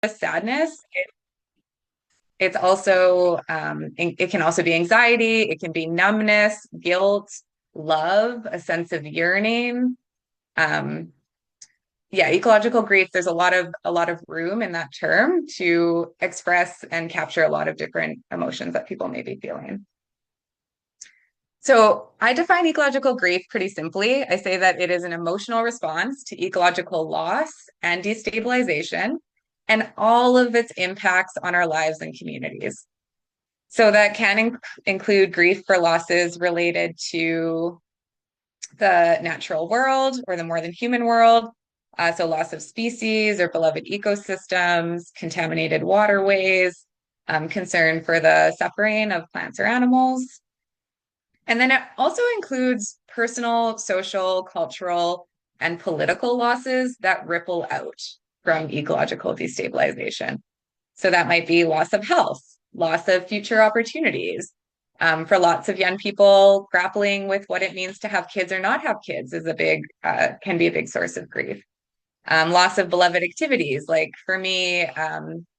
sadness. It's also, it can also be anxiety. It can be numbness, guilt, love, a sense of yearning. Um, yeah, ecological grief, there's a lot of room in that term to express and capture a lot of different emotions that people may be feeling. So I define ecological grief pretty simply. I say that it is an emotional response to ecological loss and destabilization and all of its impacts on our lives and communities. So that can include grief for losses related to the natural world or the more than human world. So loss of species or beloved ecosystems, contaminated waterways, concern for the suffering of plants or animals. And then it also includes personal, social, cultural, and political losses that ripple out from ecological destabilization. So that might be loss of health, loss of future opportunities. For lots of young people, grappling with what it means to have kids or not have kids is can be a big source of grief. Loss of beloved activities, like for me,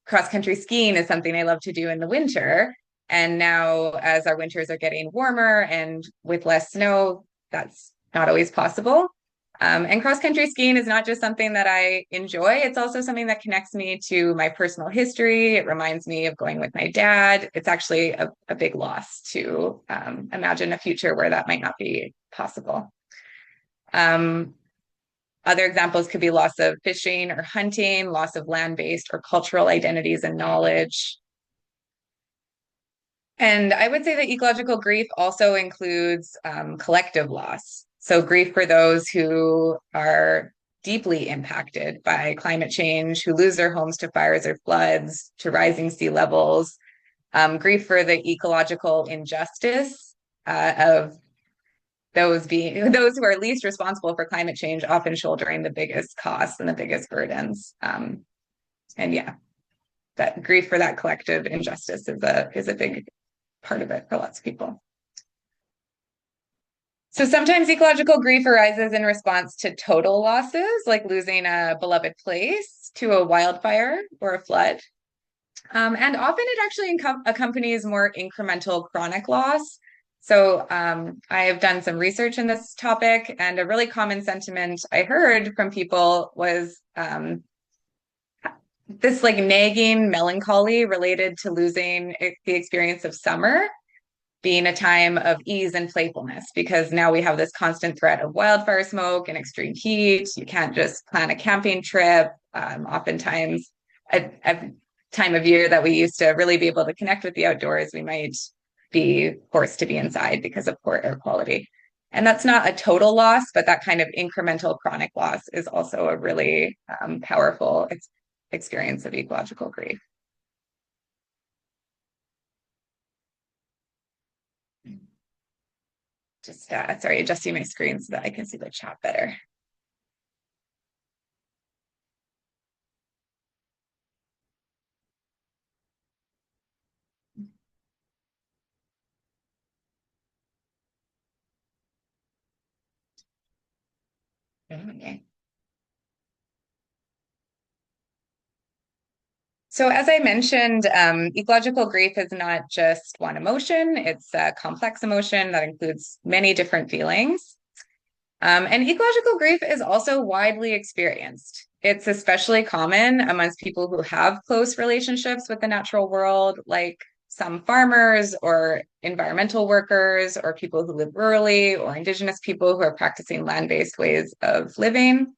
cross country skiing is something I love to do in the winter. And now, as our winters are getting warmer and with less snow, that's not always possible. And cross country skiing is not just something that I enjoy, it's also something that connects me to my personal history. It reminds me of going with my dad. It's actually a big loss to imagine a future where that might not be possible. Um, Other examples could be loss of fishing or hunting, loss of land-based or cultural identities and knowledge. And I would say that ecological grief also includes collective loss. So grief for those who are deeply impacted by climate change, who lose their homes to fires or floods, to rising sea levels, grief for the ecological injustice of those who are least responsible for climate change, often shouldering the biggest costs and the biggest burdens. And yeah, that grief for that collective injustice is a big part of it for lots of people. So sometimes ecological grief arises in response to total losses, like losing a beloved place to a wildfire or a flood. And often it actually accompanies more incremental chronic loss. So I have done some research in this topic, and a really common sentiment I heard from people was this like nagging melancholy related to losing the experience of summer being a time of ease and playfulness, because now we have this constant threat of wildfire smoke and extreme heat. You can't just plan a camping trip. Oftentimes, a time of year that we used to really be able to connect with the outdoors, we might be forced to be inside because of poor air quality. And that's not a total loss, but that kind of incremental chronic loss is also a really powerful experience of ecological grief. Just sorry, adjusting my screen so that I can see the chat better. Okay. So as I mentioned, ecological grief is not just one emotion. It's a complex emotion that includes many different feelings. And ecological grief is also widely experienced. It's especially common amongst people who have close relationships with the natural world, like some farmers or environmental workers or people who live rurally or indigenous people who are practicing land-based ways of living.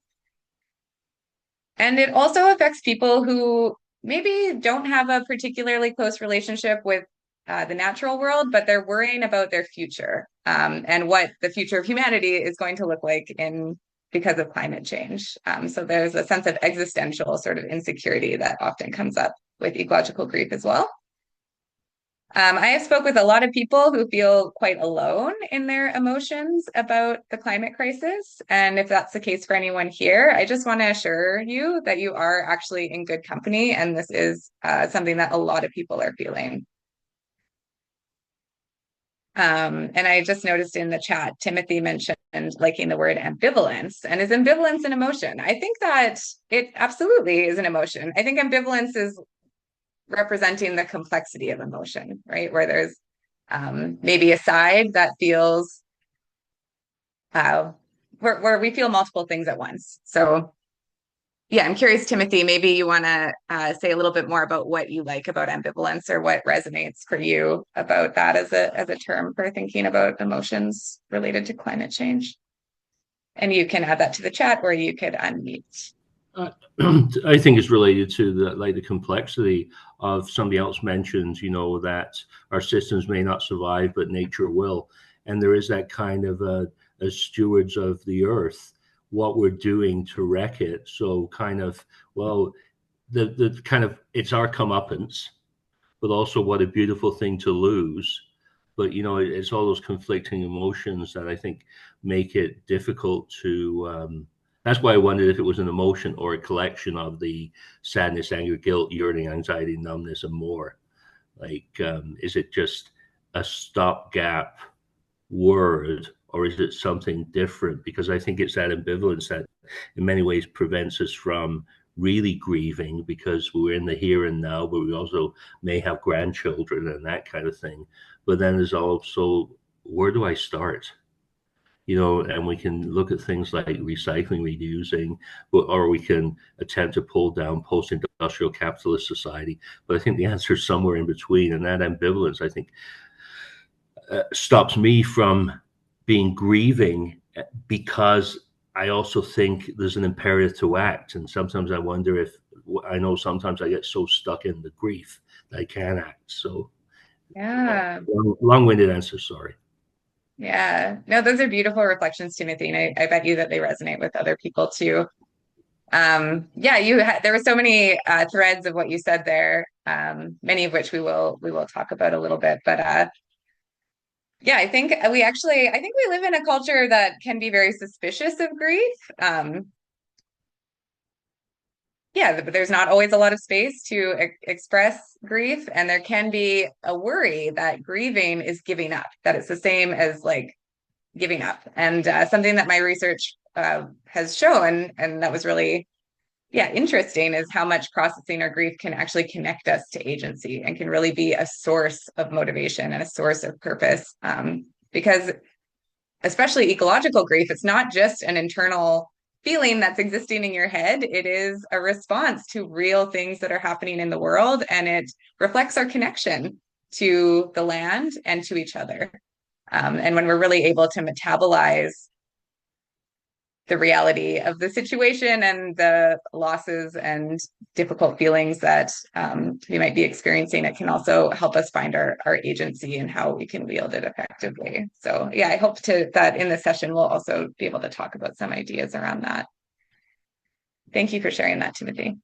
And it also affects people who maybe don't have a particularly close relationship with the natural world, but they're worrying about their future and what the future of humanity is going to look like because of climate change. So there's a sense of existential sort of insecurity that often comes up with ecological grief as well. I have spoke with a lot of people who feel quite alone in their emotions about the climate crisis. And if that's the case for anyone here, I just want to assure you that you are actually in good company. And this is something that a lot of people are feeling. And I just noticed in the chat, Timothy mentioned liking the word ambivalence. And is ambivalence an emotion? I think that it absolutely is an emotion. I think ambivalence is representing the complexity of emotion, right? Where there's maybe a side that feels where we feel multiple things at once. So yeah, I'm curious, Timothy, maybe you want to say a little bit more about what you like about ambivalence or what resonates for you about that as a term for thinking about emotions related to climate change. And you can add that to the chat or you could unmute. I think it's related to the complexity of somebody else mentioned, that our systems may not survive, but nature will. And there is that kind of as stewards of the earth, what we're doing to wreck it. So kind of, well, the kind of, it's our comeuppance, but also what a beautiful thing to lose. But, it's all those conflicting emotions that I think make it difficult to, that's why I wondered if it was an emotion or a collection of the sadness, anger, guilt, yearning, anxiety, numbness, and more. Like, is it just a stopgap word, or is it something different? Because I think it's that ambivalence that in many ways prevents us from really grieving, because we're in the here and now, but we also may have grandchildren and that kind of thing. But then there's also, where do I start? And we can look at things like recycling, reusing, or we can attempt to pull down post-industrial capitalist society. But I think the answer is somewhere in between. And that ambivalence, I think, stops me from being grieving, because I also think there's an imperative to act. And sometimes I wonder if, I know sometimes I get so stuck in the grief that I can't act. So yeah, long-winded answer, sorry. Yeah, no, those are beautiful reflections, Timothy, and I bet you that they resonate with other people too. Yeah, there were so many threads of what you said there, many of which we will talk about a little bit. But yeah, I think we live in a culture that can be very suspicious of grief. Yeah, but there's not always a lot of space to express grief, and there can be a worry that grieving is giving up, that it's the same as like giving up. And something that my research has shown, and that was really, interesting, is how much processing our grief can actually connect us to agency and can really be a source of motivation and a source of purpose. Because especially ecological grief, it's not just an internal feeling that's existing in your head. It is a response to real things that are happening in the world, and it reflects our connection to the land and to each other. And when we're really able to metabolize the reality of the situation and the losses and difficult feelings that we might be experiencing, it can also help us find our agency and how we can wield it effectively. So yeah, I hope that in this session, we'll also be able to talk about some ideas around that. Thank you for sharing that, Timothy.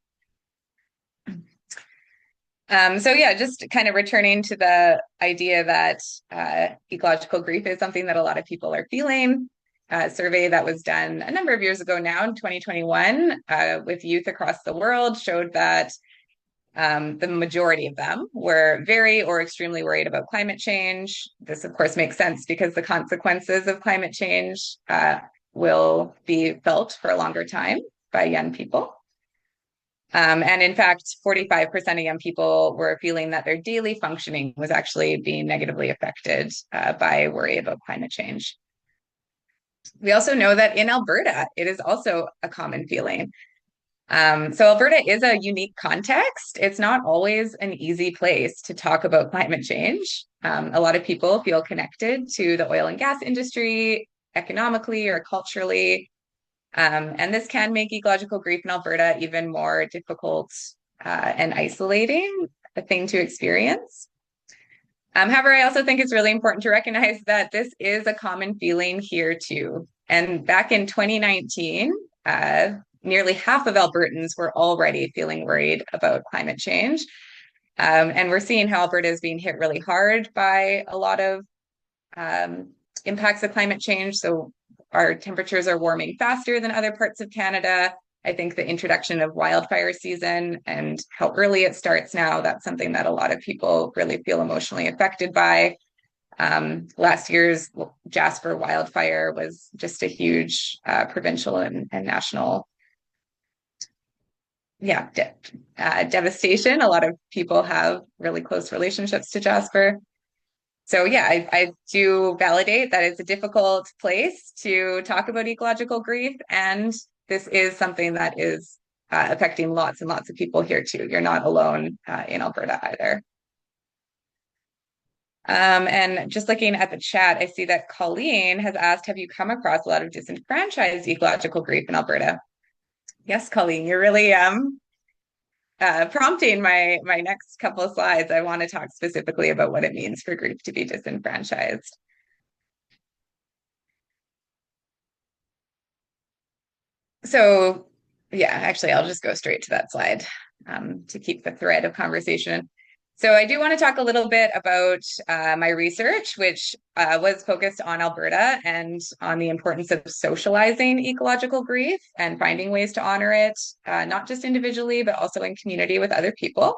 So yeah, just kind of returning to the idea that ecological grief is something that a lot of people are feeling. A survey that was done a number of years ago now in 2021 with youth across the world showed that the majority of them were very or extremely worried about climate change. This, of course, makes sense because the consequences of climate change will be felt for a longer time by young people. And in fact, 45% of young people were feeling that their daily functioning was actually being negatively affected by worry about climate change. We also know that in Alberta, it is also a common feeling. So Alberta is a unique context. It's not always an easy place to talk about climate change. A lot of people feel connected to the oil and gas industry economically or culturally. And this can make ecological grief in Alberta even more difficult and isolating a thing to experience. However, I also think it's really important to recognize that this is a common feeling here too. And back in 2019, nearly half of Albertans were already feeling worried about climate change. And we're seeing how Alberta is being hit really hard by a lot of impacts of climate change. So our temperatures are warming faster than other parts of Canada. I think the introduction of wildfire season and how early it starts now, that's something that a lot of people really feel emotionally affected by. Last year's Jasper wildfire was just a huge provincial and national, devastation. A lot of people have really close relationships to Jasper. So yeah, I do validate that it's a difficult place to talk about ecological grief, and this is something that is affecting lots and lots of people here too. You're not alone in Alberta either. And just looking at the chat, I see that Colleen has asked, have you come across a lot of disenfranchised ecological grief in Alberta? Yes, Colleen, you're really prompting my next couple of slides. I want to talk specifically about what it means for grief to be disenfranchised. So yeah, actually, I'll just go straight to that slide to keep the thread of conversation. So I do want to talk a little bit about my research, which was focused on Alberta and on the importance of socializing ecological grief and finding ways to honor it, not just individually, but also in community with other people.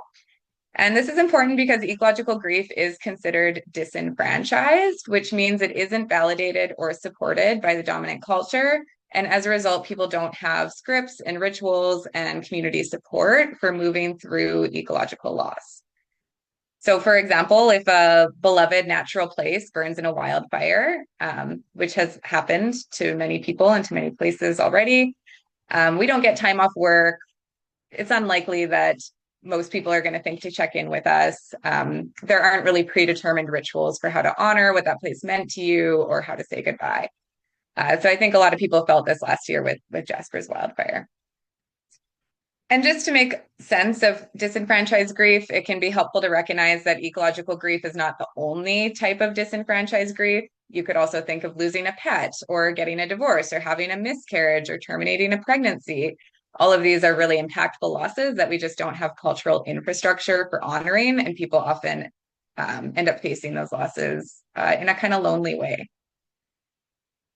And this is important because ecological grief is considered disenfranchised, which means it isn't validated or supported by the dominant culture. And as a result, people don't have scripts and rituals and community support for moving through ecological loss. So, for example, if a beloved natural place burns in a wildfire, which has happened to many people and to many places already, we don't get time off work. It's unlikely that most people are going to think to check in with us. There aren't really predetermined rituals for how to honor what that place meant to you or how to say goodbye. So I think a lot of people felt this last year with Jasper's wildfire. And just to make sense of disenfranchised grief, it can be helpful to recognize that ecological grief is not the only type of disenfranchised grief. You could also think of losing a pet or getting a divorce or having a miscarriage or terminating a pregnancy. All of these are really impactful losses that we just don't have cultural infrastructure for honoring, and people often end up facing those losses in a kind of lonely way.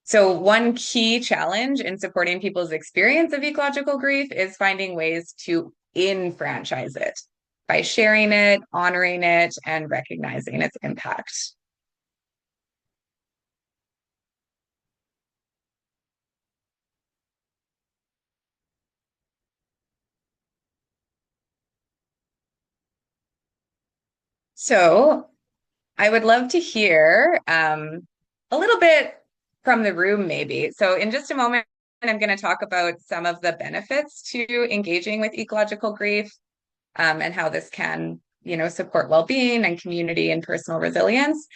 So one key challenge in supporting people's experience of ecological grief is finding ways to enfranchise it by sharing it, honoring it, and recognizing its impact. So I would love to hear a little bit from the room, maybe. So in just a moment, I'm going to talk about some of the benefits to engaging with ecological grief and how this can, support well-being and community and personal resilience.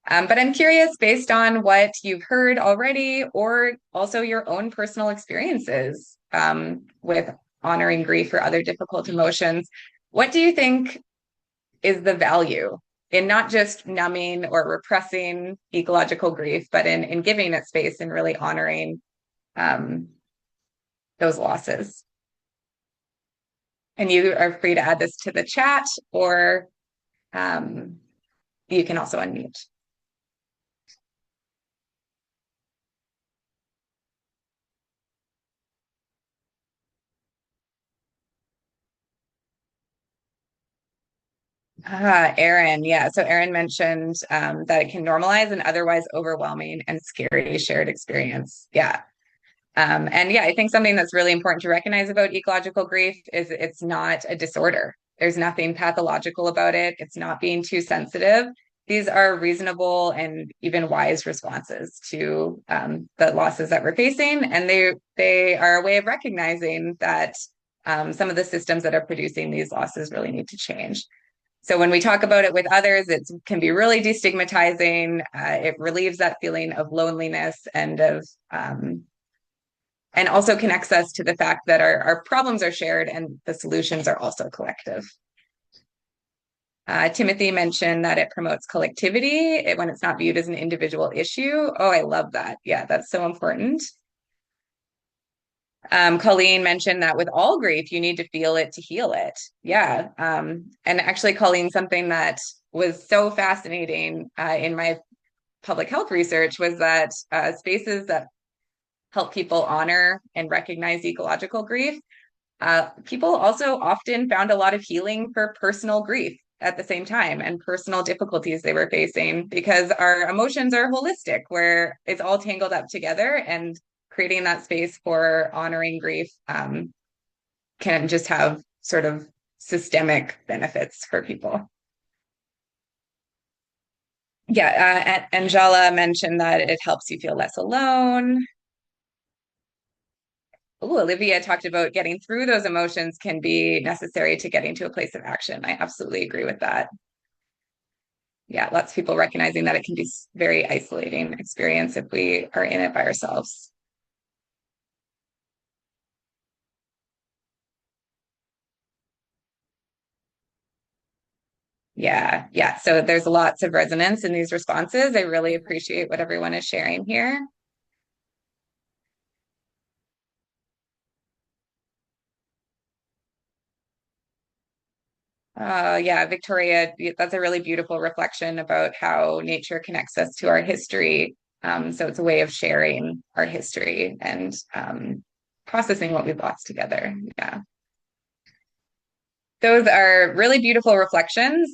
But I'm curious, based on what you've heard already, or also your own personal experiences with honoring grief or other difficult emotions, what do you think is the value in not just numbing or repressing ecological grief, but in giving it space and really honoring those losses? And you are free to add this to the chat, or you can also unmute. Erin, yeah. So Erin mentioned that it can normalize an otherwise overwhelming and scary shared experience. Yeah. And yeah, I think something that's really important to recognize about ecological grief is it's not a disorder. There's nothing pathological about it. It's not being too sensitive. These are reasonable and even wise responses to the losses that we're facing. And they are a way of recognizing that some of the systems that are producing these losses really need to change. So when we talk about it with others, it can be really destigmatizing. It relieves that feeling of loneliness and also connects us to the fact that our problems are shared and the solutions are also collective. Timothy mentioned that it promotes collectivity when it's not viewed as an individual issue. Oh, I love that. Yeah, that's so important. Colleen mentioned that with all grief, you need to feel it to heal it. Yeah. And actually, Colleen, something that was so fascinating in my public health research was that spaces that help people honor and recognize ecological grief, people also often found a lot of healing for personal grief at the same time and personal difficulties they were facing, because our emotions are holistic, where it's all tangled up together, and creating that space for honoring grief can just have sort of systemic benefits for people. Yeah, Angela mentioned that it helps you feel less alone. Ooh, Olivia talked about getting through those emotions can be necessary to getting to a place of action. I absolutely agree with that. Yeah, lots of people recognizing that it can be very isolating experience if we are in it by ourselves. Yeah, yeah. So there's lots of resonance in these responses. I really appreciate what everyone is sharing here. Yeah, Victoria, that's a really beautiful reflection about how nature connects us to our history. So it's a way of sharing our history and processing what we've lost together. Yeah. Those are really beautiful reflections.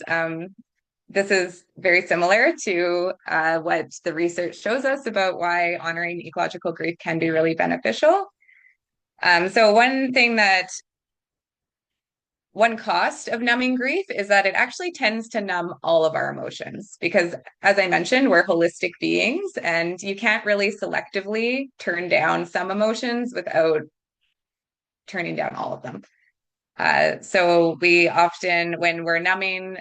This is very similar to what the research shows us about why honoring ecological grief can be really beneficial. So one cost of numbing grief is that it actually tends to numb all of our emotions, because, as I mentioned, we're holistic beings, and you can't really selectively turn down some emotions without turning down all of them. So we often, when we're numbing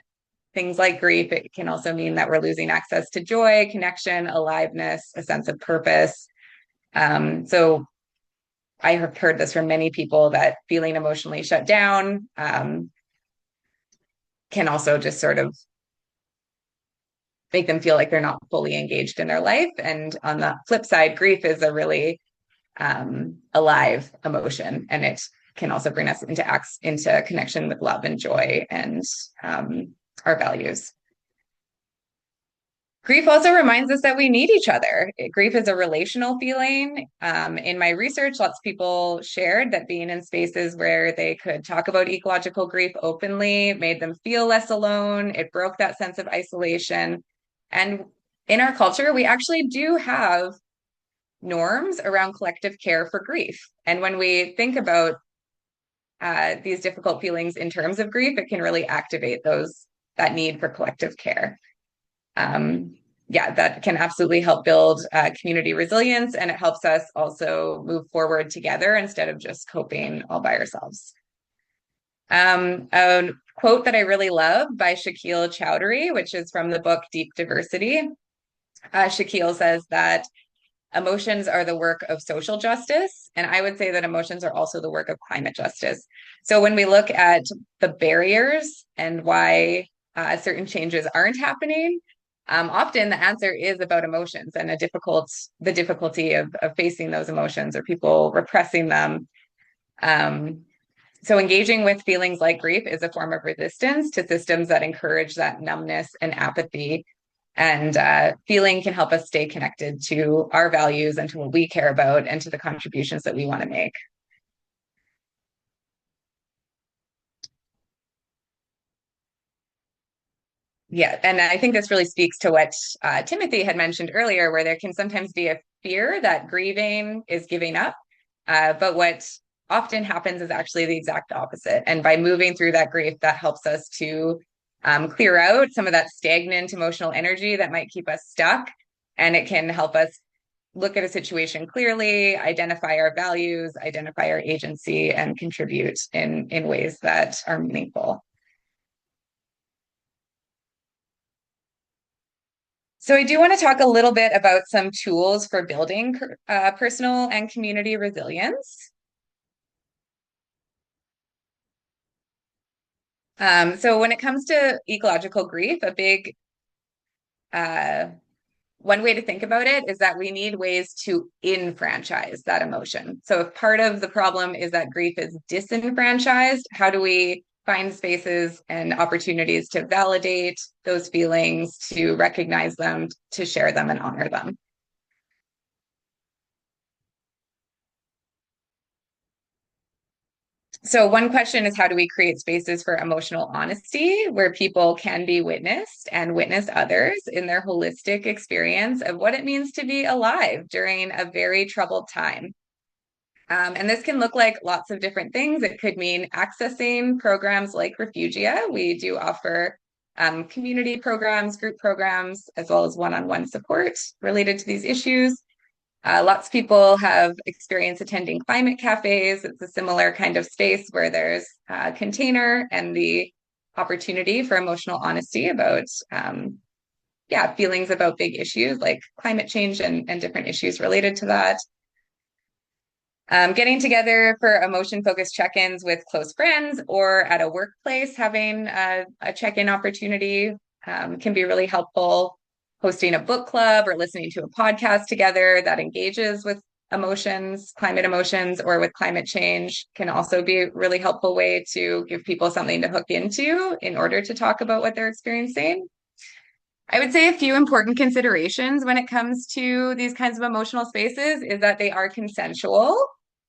things like grief, it can also mean that we're losing access to joy, connection, aliveness, a sense of purpose. So I have heard this from many people, that feeling emotionally shut down can also just sort of make them feel like they're not fully engaged in their life. And on the flip side, grief is a really alive emotion, and it can also bring us into connection with love and joy and our values. Grief also reminds us that we need each other. Grief is a relational feeling. In my research, lots of people shared that being in spaces where they could talk about ecological grief openly made them feel less alone. It broke that sense of isolation. And in our culture, we actually do have norms around collective care for grief. And when we think about these difficult feelings in terms of grief, it can really activate that need for collective care. Yeah, that can absolutely help build community resilience, and it helps us also move forward together instead of just coping all by ourselves. A quote that I really love by Shakil Chowdhury, which is from the book Deep Diversity. Shakil says that emotions are the work of social justice, and I would say that emotions are also the work of climate justice. So when we look at the barriers and why certain changes aren't happening, often the answer is about emotions and the difficulty of facing those emotions, or people repressing them. So engaging with feelings like grief is a form of resistance to systems that encourage that numbness and apathy. And feeling can help us stay connected to our values and to what we care about and to the contributions that we want to make. Yeah, and I think this really speaks to what Timothy had mentioned earlier, where there can sometimes be a fear that grieving is giving up. But what often happens is actually the exact opposite. And by moving through that grief, that helps us to clear out some of that stagnant emotional energy that might keep us stuck. And it can help us look at a situation clearly, identify our values, identify our agency, and contribute in ways that are meaningful. So I do want to talk a little bit about some tools for building personal and community resilience. So when it comes to ecological grief, a big uh, one way to think about it is that we need ways to enfranchise that emotion. So if part of the problem is that grief is disenfranchised, how do we find spaces and opportunities to validate those feelings, to recognize them, to share them, and honor them? So one question is, how do we create spaces for emotional honesty where people can be witnessed and witness others in their holistic experience of what it means to be alive during a very troubled time? And this can look like lots of different things. It could mean accessing programs like Refugia. We do offer community programs, group programs, as well as one-on-one support related to these issues. Lots of people have experience attending climate cafes. It's a similar kind of space where there's a container and the opportunity for emotional honesty about, feelings about big issues like climate change and different issues related to that. Getting together for emotion-focused check-ins with close friends or at a workplace, having a check-in opportunity can be really helpful. Hosting a book club or listening to a podcast together that engages with emotions, climate emotions, or with climate change can also be a really helpful way to give people something to hook into in order to talk about what they're experiencing. I would say a few important considerations when it comes to these kinds of emotional spaces is that they are consensual.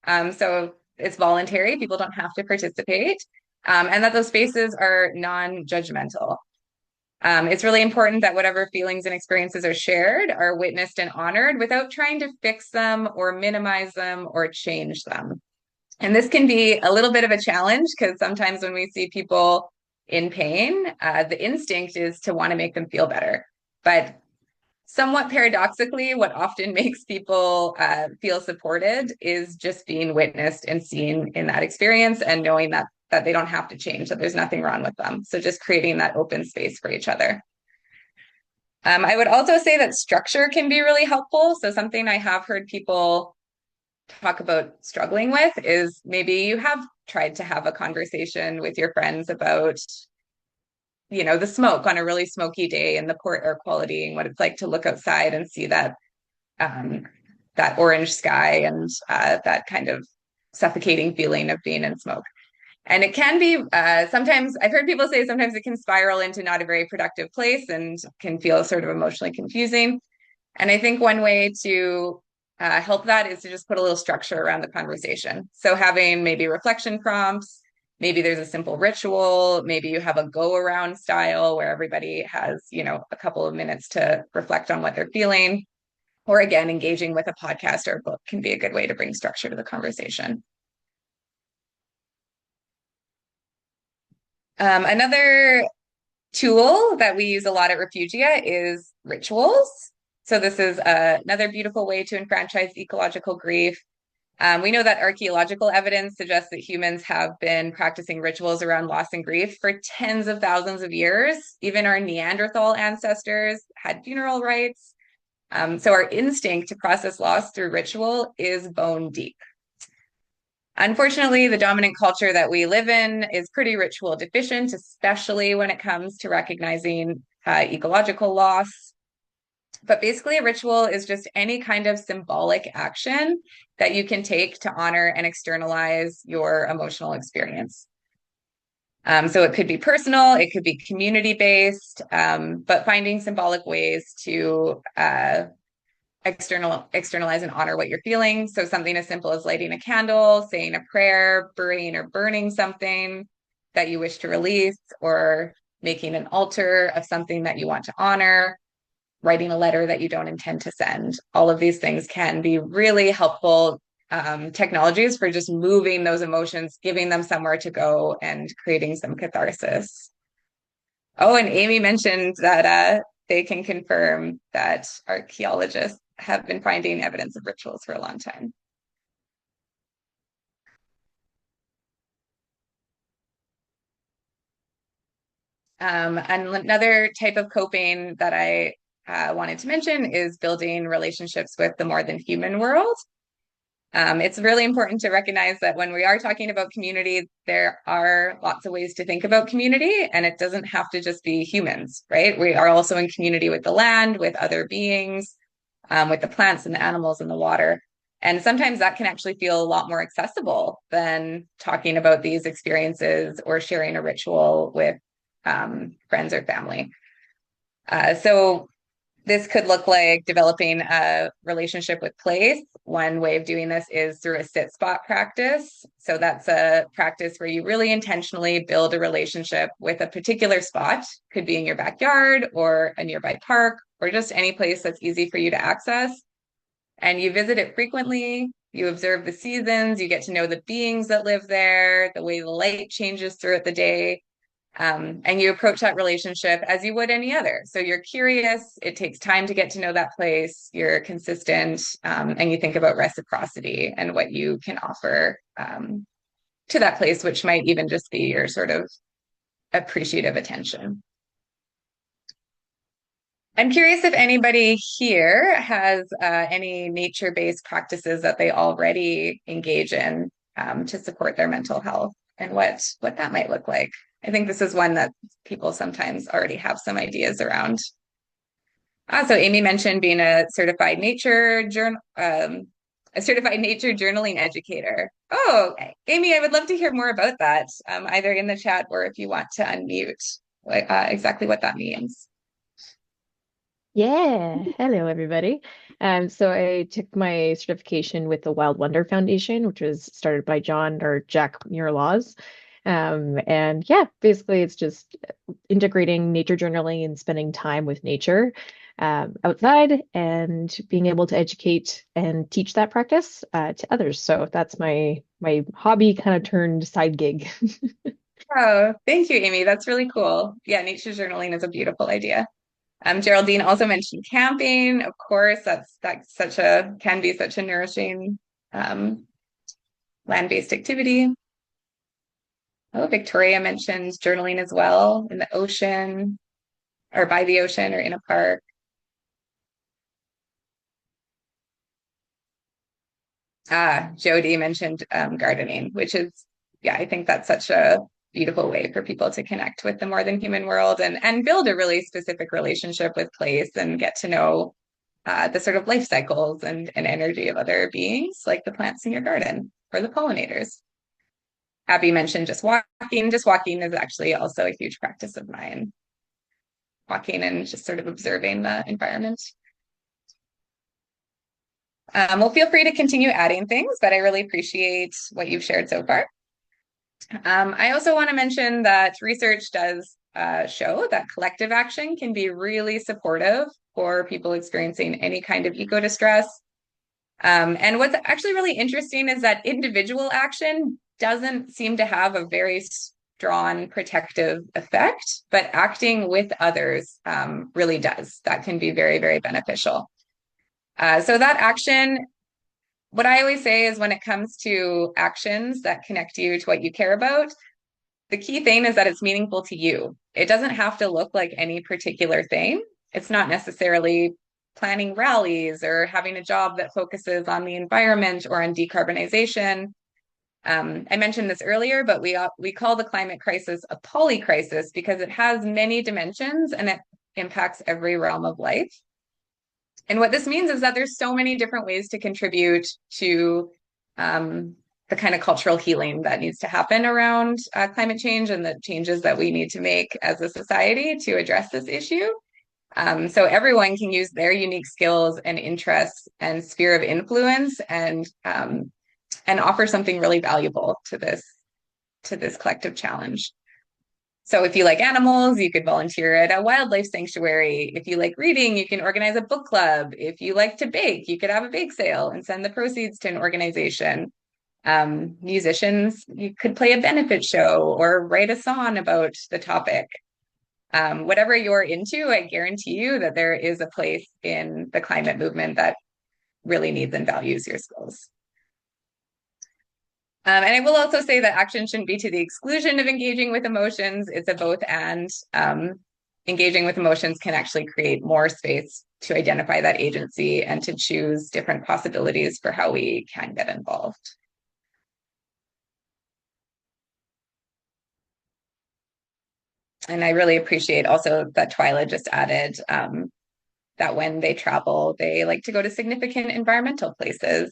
So it's voluntary, people don't have to participate, and that those spaces are non-judgmental. It's really important that whatever feelings and experiences are shared are witnessed and honored without trying to fix them or minimize them or change them. And this can be a little bit of a challenge because sometimes when we see people in pain, the instinct is to want to make them feel better. But somewhat paradoxically, what often makes people feel supported is just being witnessed and seen in that experience and knowing that they don't have to change, that there's nothing wrong with them. So just creating that open space for each other. I would also say that structure can be really helpful. So something I have heard people talk about struggling with is maybe you have tried to have a conversation with your friends about, the smoke on a really smoky day and the poor air quality and what it's like to look outside and see um, that orange sky and that kind of suffocating feeling of being in smoke. And it can be sometimes, I've heard people say sometimes it can spiral into not a very productive place and can feel sort of emotionally confusing. And I think one way to help that is to just put a little structure around the conversation. So having maybe reflection prompts, maybe there's a simple ritual, maybe you have a go around style where everybody has, a couple of minutes to reflect on what they're feeling. Or again, engaging with a podcast or a book can be a good way to bring structure to the conversation. Another tool that we use a lot at Refugia is rituals. So this is another beautiful way to enfranchise ecological grief. We know that archaeological evidence suggests that humans have been practicing rituals around loss and grief for tens of thousands of years. Even our Neanderthal ancestors had funeral rites. So our instinct to process loss through ritual is bone deep. Unfortunately, the dominant culture that we live in is pretty ritual deficient, especially when it comes to recognizing ecological loss. But basically, a ritual is just any kind of symbolic action that you can take to honor and externalize your emotional experience. So it could be personal, it could be community-based, but finding symbolic ways to externalize and honor what you're feeling. So something as simple as lighting a candle, saying a prayer, burying or burning something that you wish to release, or making an altar of something that you want to honor, writing a letter that you don't intend to send. All of these things can be really helpful technologies for just moving those emotions, giving them somewhere to go, and creating some catharsis. Oh, and Amy mentioned that they can confirm that archaeologists have been finding evidence of rituals for a long time. And another type of coping that I wanted to mention is building relationships with the more than human world. It's really important to recognize that when we are talking about community, there are lots of ways to think about community, and it doesn't have to just be humans, right? We are also in community with the land, with other beings, with the plants and the animals and the water. And sometimes that can actually feel a lot more accessible than talking about these experiences or sharing a ritual with friends or family. So This could look like developing a relationship with place. One way of doing this is through a sit spot practice. So that's a practice where you really intentionally build a relationship with a particular spot. Could be in your backyard or a nearby park or just any place that's easy for you to access. And you visit it frequently. You observe the seasons, you get to know the beings that live there, the way the light changes throughout the day. And you approach that relationship as you would any other. So you're curious, it takes time to get to know that place, you're consistent, and you think about reciprocity and what you can offer to that place, which might even just be your sort of appreciative attention. I'm curious if anybody here has any nature-based practices that they already engage in to support their mental health and what that might look like. I think this is one that people sometimes already have some ideas around. So Amy mentioned being a certified nature journaling educator. Oh, Amy, I would love to hear more about that, either in the chat or if you want to unmute exactly what that means. Yeah, hello everybody. So I took my certification with the Wild Wonder Foundation, which was started by John or Jack Muir Laws. And yeah, basically it's just integrating nature journaling and spending time with nature outside and being able to educate and teach that practice to others. So that's my hobby kind of turned side gig. Oh, thank you, Amy. That's really cool. Yeah, nature journaling is a beautiful idea. Geraldine also mentioned camping. Of course, that's such a can be such a nourishing um, land-based activity. Oh, Victoria mentioned journaling as well in the ocean or by the ocean or in a park. Jody mentioned gardening, which is, yeah, I think that's such a beautiful way for people to connect with the more than human world and build a really specific relationship with place and get to know the sort of life cycles and energy of other beings, like the plants in your garden or the pollinators. Abby mentioned just walking. Just walking is actually also a huge practice of mine. Walking and just sort of observing the environment. Well, feel free to continue adding things, but I really appreciate what you've shared so far. I also want to mention that research does show that collective action can be really supportive for people experiencing any kind of eco distress. And what's actually really interesting is that individual action doesn't seem to have a very strong protective effect, but acting with others really does. That can be very, very beneficial. So that action, what I always say is when it comes to actions that connect you to what you care about, the key thing is that it's meaningful to you. It doesn't have to look like any particular thing. It's not necessarily planning rallies or having a job that focuses on the environment or on decarbonization. I mentioned this earlier, but we call the climate crisis a polycrisis because it has many dimensions and it impacts every realm of life. And what this means is that there's so many different ways to contribute to the kind of cultural healing that needs to happen around climate change and the changes that we need to make as a society to address this issue. So everyone can use their unique skills and interests and sphere of influence and offer something really valuable to this collective challenge. So if you like animals, you could volunteer at a wildlife sanctuary. If you like reading, you can organize a book club. If you like to bake, you could have a bake sale and send the proceeds to an organization. Musicians, you could play a benefit show or write a song about the topic. Whatever you're into, I guarantee you that there is a place in the climate movement that really needs and values your skills. And I will also say that action shouldn't be to the exclusion of engaging with emotions. It's a both and. Engaging with emotions can actually create more space to identify that agency and to choose different possibilities for how we can get involved. And I really appreciate also that Twyla just added that when they travel, they like to go to significant environmental places.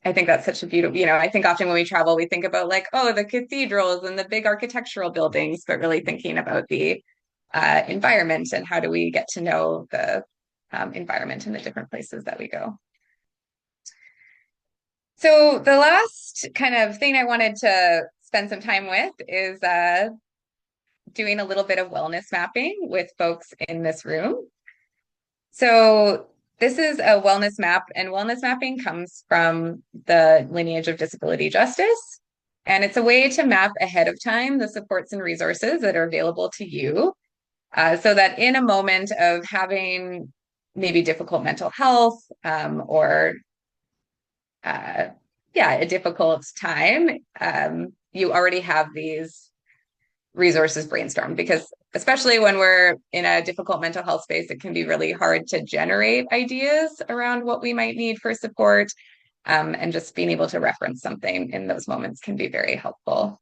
I think that's such a beautiful, I think often when we travel, we think about like, oh, the cathedrals and the big architectural buildings, but really thinking about the environment, and how do we get to know the environment in the different places that we go. So the last kind of thing I wanted to spend some time with is doing a little bit of wellness mapping with folks in this room. So this is a wellness map, and wellness mapping comes from the lineage of disability justice. And it's a way to map ahead of time the supports and resources that are available to you, so that in a moment of having maybe difficult mental health, or a difficult time, you already have these resources brainstormed, because especially when we're in a difficult mental health space, it can be really hard to generate ideas around what we might need for support. And just being able to reference something in those moments can be very helpful.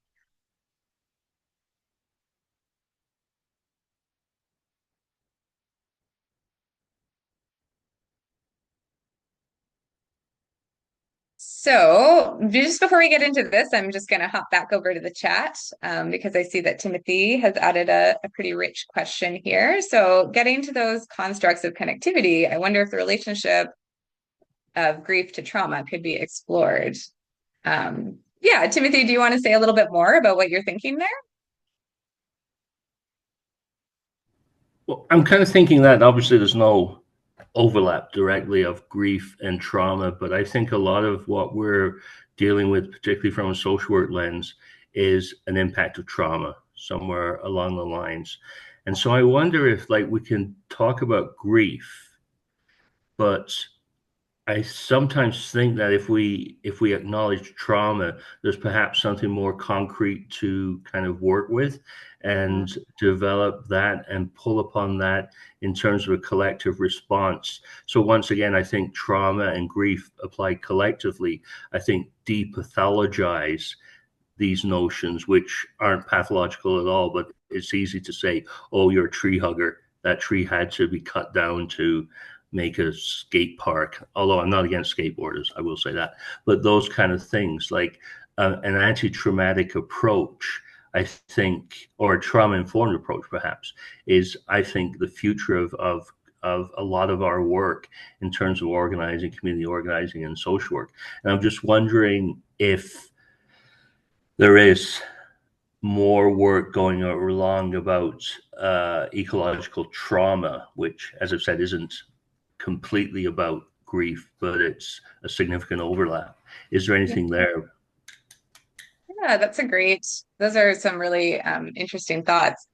So just before we get into this, I'm just going to hop back over to the chat, because I see that Timothy has added a pretty rich question here. So getting to those constructs of connectivity, I wonder if the relationship of grief to trauma could be explored. Yeah, Timothy, do you want to say a little bit more about what you're thinking there? Well, I'm kind of thinking that obviously there's no overlap directly of grief and trauma, but I think a lot of what we're dealing with, particularly from a social work lens, is an impact of trauma somewhere along the lines. And so I wonder if like we can talk about grief, but I sometimes think that if we acknowledge trauma, there's perhaps something more concrete to kind of work with and develop that and pull upon that in terms of a collective response. So once again, I think trauma and grief applied collectively, I think depathologize these notions, which aren't pathological at all, but it's easy to say, oh, you're a tree hugger. That tree had to be cut down to make a skate park, although I'm not against skateboarders, I will say that. But those kind of things, like an anti-traumatic approach, I think, or a trauma-informed approach perhaps, is, I think, the future of a lot of our work in terms of organizing, community organizing, and social work. And I'm just wondering if there is more work going along about ecological trauma, which, as I've said, isn't completely about grief, but it's a significant overlap. Is there anything there? Yeah, those are some really interesting thoughts.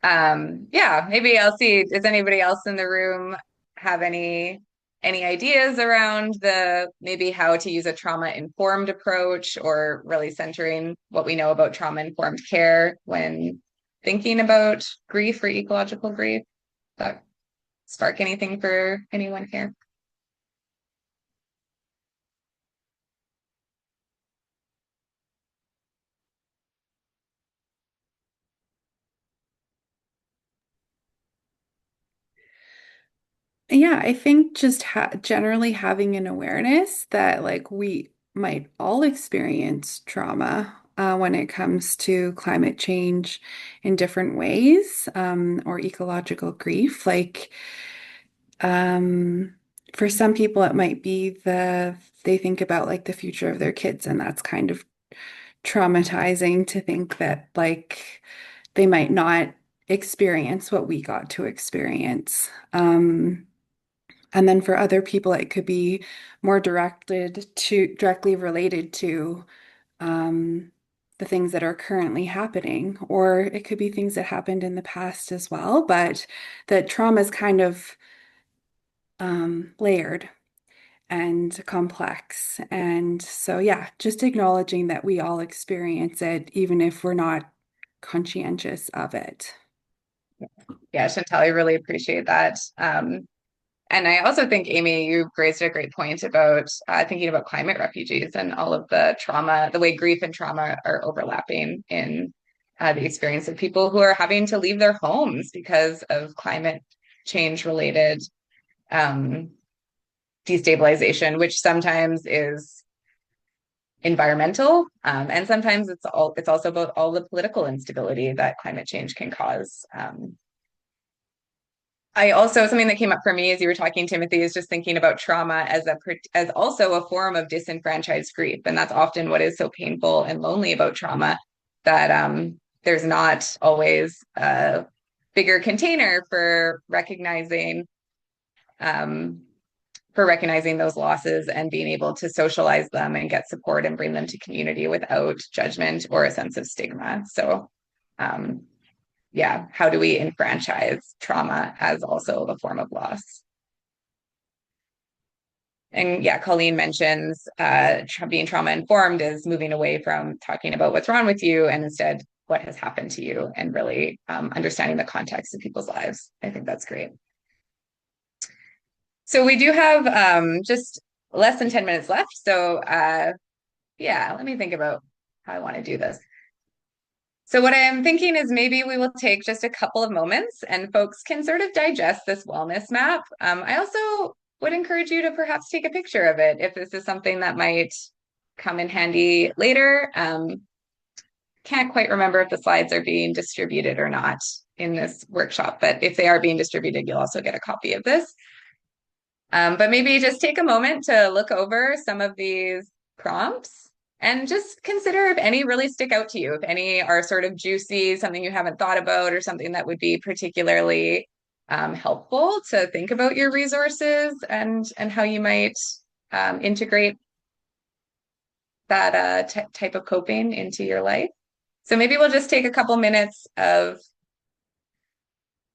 Yeah, maybe I'll see, does anybody else in the room have any ideas around maybe how to use a trauma-informed approach, or really centering what we know about trauma-informed care when thinking about grief or ecological grief? That spark anything for anyone here? Yeah, I think just generally having an awareness that like we might all experience trauma when it comes to climate change in different ways, or ecological grief. Like um, for some people, it might be they think about like the future of their kids, and that's kind of traumatizing to think that like they might not experience what we got to experience. And then for other people, it could be more directly related to um, the things that are currently happening, or it could be things that happened in the past as well, but that trauma is kind of layered and complex. And so, yeah, just acknowledging that we all experience it, even if we're not conscientious of it. Yeah, Chantal, I really appreciate that. And I also think, Amy, you raised a great point about thinking about climate refugees and all of the trauma, the way grief and trauma are overlapping in the experience of people who are having to leave their homes because of climate change related um, destabilization, which sometimes is environmental, and sometimes it's also about all the political instability that climate change can cause. I also, something that came up for me as you were talking, Timothy, is just thinking about trauma as also a form of disenfranchised grief. And that's often what is so painful and lonely about trauma, that there's not always a bigger container um, for recognizing those losses and being able to socialize them and get support and bring them to community without judgment or a sense of stigma. So yeah, how do we enfranchise trauma as also a form of loss? And yeah, Colleen mentions being trauma informed is moving away from talking about what's wrong with you and instead what has happened to you, and really understanding the context of people's lives. I think that's great. So we do have just less than 10 minutes left. So yeah, let me think about how I want to do this. So what I am thinking is maybe we will take just a couple of moments and folks can sort of digest this wellness map. I also would encourage you to perhaps take a picture of it if this is something that might come in handy later. Can't quite remember if the slides are being distributed or not in this workshop, but if they are being distributed, you'll also get a copy of this. But maybe just take a moment to look over some of these prompts and just consider if any really stick out to you, if any are sort of juicy, something you haven't thought about, or something that would be particularly helpful to think about your resources and how you might integrate that type of coping into your life. So maybe we'll just take a couple minutes of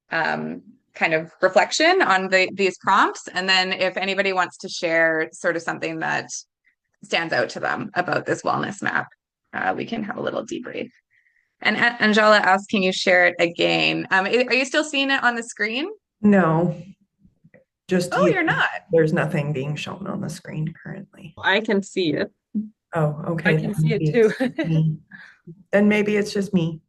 kind of reflection on these prompts. And then if anybody wants to share sort of something that stands out to them about this wellness map, we can have a little debrief. And Angela asked, can you share it again? Are you still seeing it on the screen? No, just Oh, you. you're not. There's nothing being shown on the screen currently. I can see it. Oh, okay. I can see it too. Then maybe it's just me.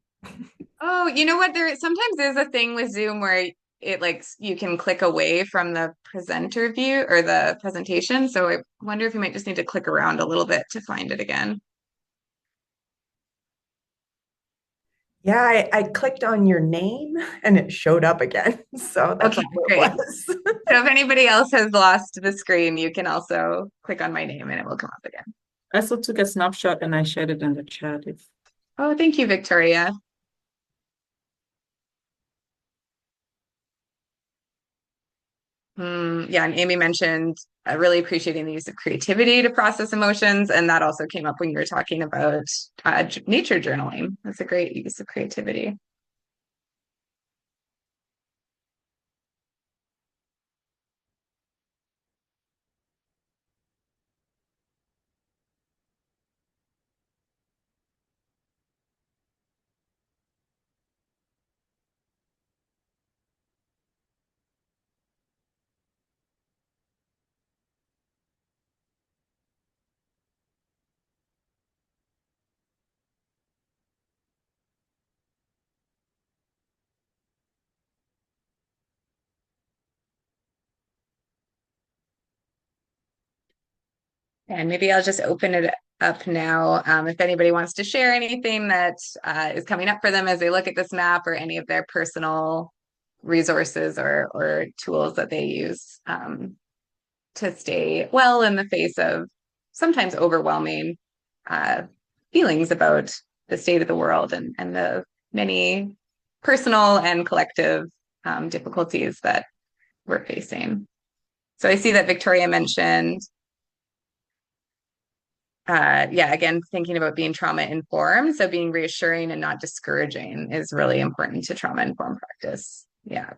Oh, you know what? There sometimes is a thing with Zoom where it like you can click away from the presenter view or the presentation. So I wonder if you might just need to click around a little bit to find it again. Yeah, I clicked on your name and it showed up again. So that's Okay, all it great. was. So if anybody else has lost the screen, you can also click on my name and it will come up again. I also took a snapshot and I shared it in the chat. Oh, thank you, Victoria. Yeah, and Amy mentioned really appreciating the use of creativity to process emotions, and that also came up when you were talking about nature journaling. That's a great use of creativity. And maybe I'll just open it up now. If anybody wants to share anything that is coming up for them as they look at this map, or any of their personal resources or tools that they use to stay well in the face of sometimes overwhelming feelings about the state of the world and the many personal and collective difficulties that we're facing. So I see that Victoria mentioned yeah, again, thinking about being trauma informed. So being reassuring and not discouraging is really important to trauma informed practice. Yeah.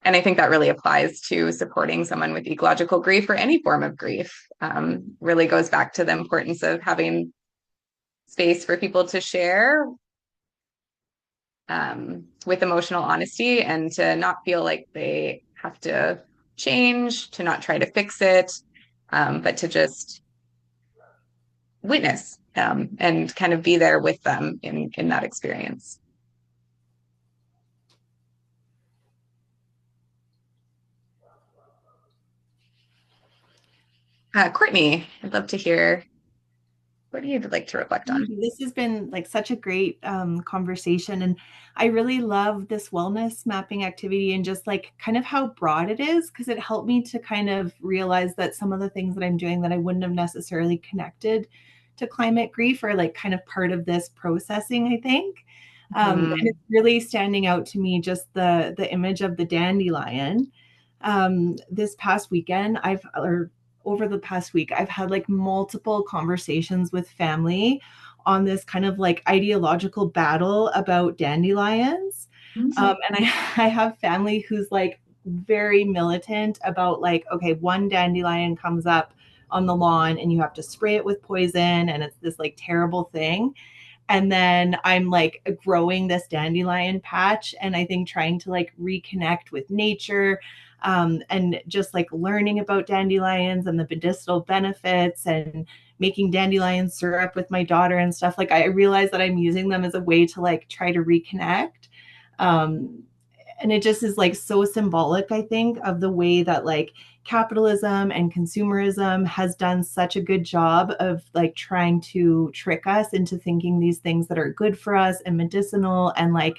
And I think that really applies to supporting someone with ecological grief or any form of grief. Really goes back to the importance of having space for people to share with emotional honesty and to not feel like they have to change, to not try to fix it, but to just witness and kind of be there with them in that experience. Courtney, I'd love to hear what do you like to reflect on? This has been like such a great conversation, and I really love this wellness mapping activity and just like kind of how broad it is, because it helped me to kind of realize that some of the things that I'm doing that I wouldn't have necessarily connected to climate grief are like kind of part of this processing, I think. And it's really standing out to me just the image of the dandelion. This past weekend, over the past week, I've had like multiple conversations with family on this kind of like ideological battle about dandelions. And I have family who's like very militant about like, okay, one dandelion comes up on the lawn and you have to spray it with poison and it's this like terrible thing. And then I'm like growing this dandelion patch and I think trying to like reconnect with nature, and just like learning about dandelions and the medicinal benefits and making dandelion syrup with my daughter and stuff. Like I realize that I'm using them as a way to like try to reconnect. And it just is like so symbolic, I think, of the way that like capitalism and consumerism has done such a good job of like trying to trick us into thinking these things that are good for us and medicinal and like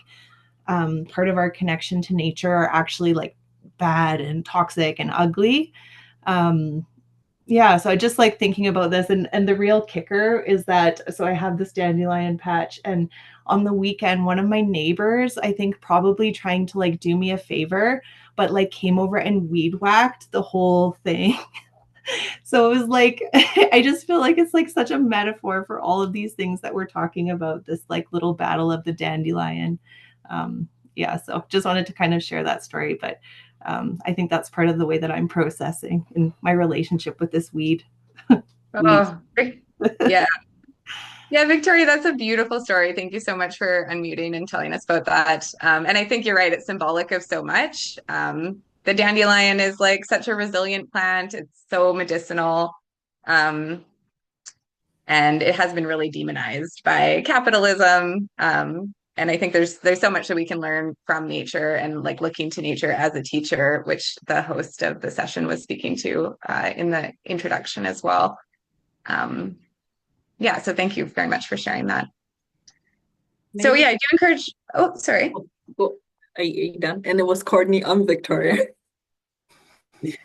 part of our connection to nature are actually like bad and toxic and ugly. Yeah, so I just like thinking about this, and the real kicker is that, so I have this dandelion patch, and on the weekend, one of my neighbors, I think probably trying to like do me a favor, but like came over and weed whacked the whole thing. So it was like, I just feel like it's like such a metaphor for all of these things that we're talking about, this like little battle of the dandelion. Yeah, so just wanted to kind of share that story, but I think that's part of the way that I'm processing in my relationship with this weed. Oh, yeah. Yeah, Victoria, that's a beautiful story. Thank you so much for unmuting and telling us about that. And I think you're right. It's symbolic of so much. The dandelion is like such a resilient plant. It's so medicinal. And it has been really demonized by capitalism. And I think there's so much that we can learn from nature and like looking to nature as a teacher, which the host of the session was speaking to in the introduction as well. Yeah, so thank you very much for sharing that. So yeah, I do encourage, oh, sorry. Oh, are you done? And it was Courtney. I'm Victoria.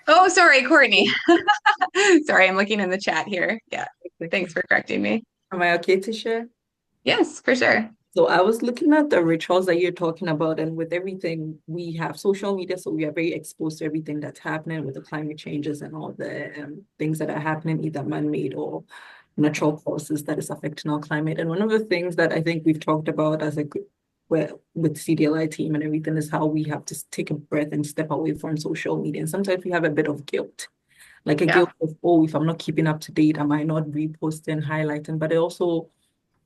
Oh, sorry, Courtney. Sorry, I'm looking in the chat here. Yeah, thanks for correcting me. Am I okay to share? Yes, for sure. So I was looking at the rituals that you're talking about, and with everything, we have social media, so we are very exposed to everything that's happening with the climate changes and all the things that are happening, either man-made or natural causes that is affecting our climate. And one of the things that I think we've talked about as with CDLI team and everything is how we have to take a breath and step away from social media. And sometimes we have a bit of guilt, like a guilt of, oh, if I'm not keeping up to date, I might not reposting, highlighting, but it also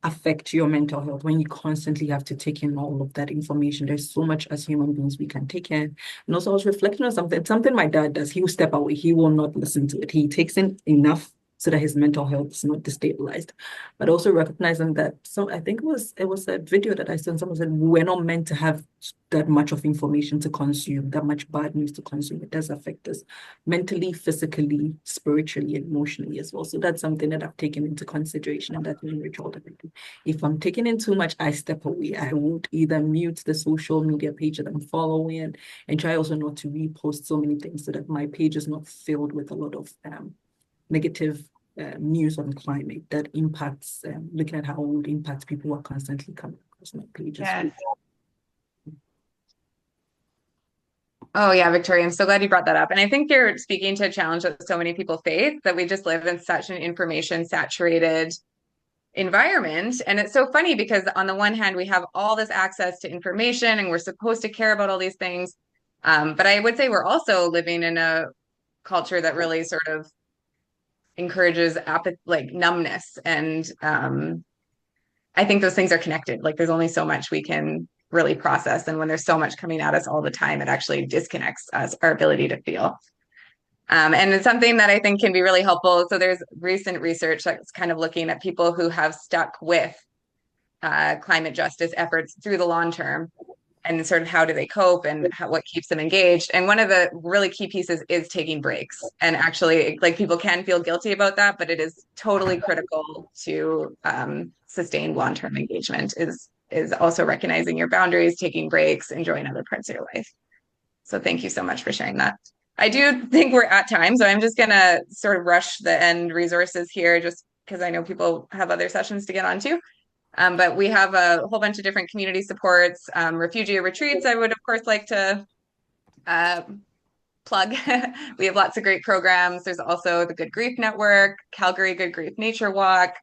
affect your mental health when you constantly have to take in all of that information. There's so much as human beings we can take in. And also I was reflecting on something my dad does. He will step away. He will not listen to it. He takes in enough so that his mental health is not destabilized. But also recognizing that I think it was a video that I saw, and someone said we're not meant to have that much of information to consume, that much bad news to consume. It does affect us mentally, physically, spiritually, and emotionally as well. So that's something that I've taken into consideration, and that's one ritual that I do. If I'm taking in too much, I step away. I would either mute the social media page that I'm following and try also not to repost so many things so that my page is not filled with a lot of negative news on climate that impacts, looking at how it would impact people who are constantly coming across my pages. Yes. Oh yeah, Victoria, I'm so glad you brought that up. And I think you're speaking to a challenge that so many people face, that we just live in such an information saturated environment. And it's so funny because on the one hand, we have all this access to information and we're supposed to care about all these things. But I would say we're also living in a culture that really sort of encourages like numbness. And I think those things are connected. Like there's only so much we can really process. And when there's so much coming at us all the time, it actually disconnects us, our ability to feel. And it's something that I think can be really helpful. So there's recent research that's kind of looking at people who have stuck with climate justice efforts through the long term. and sort of how do they cope and what keeps them engaged. And one of the really key pieces is taking breaks. And actually, like people can feel guilty about that, but it is totally critical to sustain long-term engagement is also recognizing your boundaries, taking breaks, enjoying other parts of your life. So thank you so much for sharing that. I do think we're at time, so I'm just gonna sort of rush the end resources here just because I know people have other sessions to get onto. But we have a whole bunch of different community supports. Refugia Retreats, I would of course like to plug. We have lots of great programs. There's also the Good Grief Network, Calgary Good Grief Nature Walk.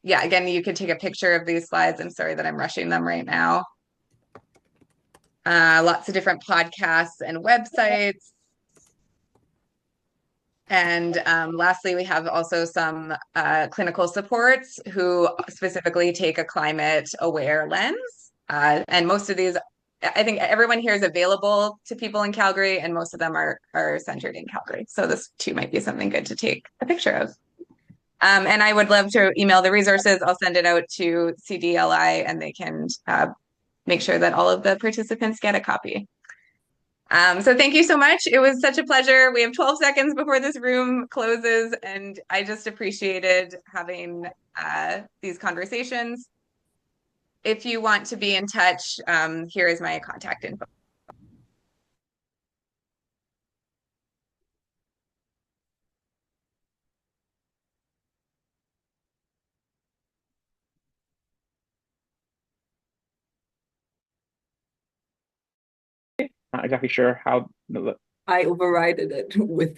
Yeah, again, you could take a picture of these slides. I'm sorry that I'm rushing them right now. Lots of different podcasts and websites. And lastly, we have also some clinical supports who specifically take a climate aware lens. And most of these, I think everyone here is available to people in Calgary, and most of them are centered in Calgary. So this too might be something good to take a picture of. And I would love to email the resources. I'll send it out to CDLI and they can make sure that all of the participants get a copy. So thank you so much. It was such a pleasure. We have 12 seconds before this room closes, and I just appreciated having these conversations. If you want to be in touch, here is my contact info. Not exactly sure how. I overrided it with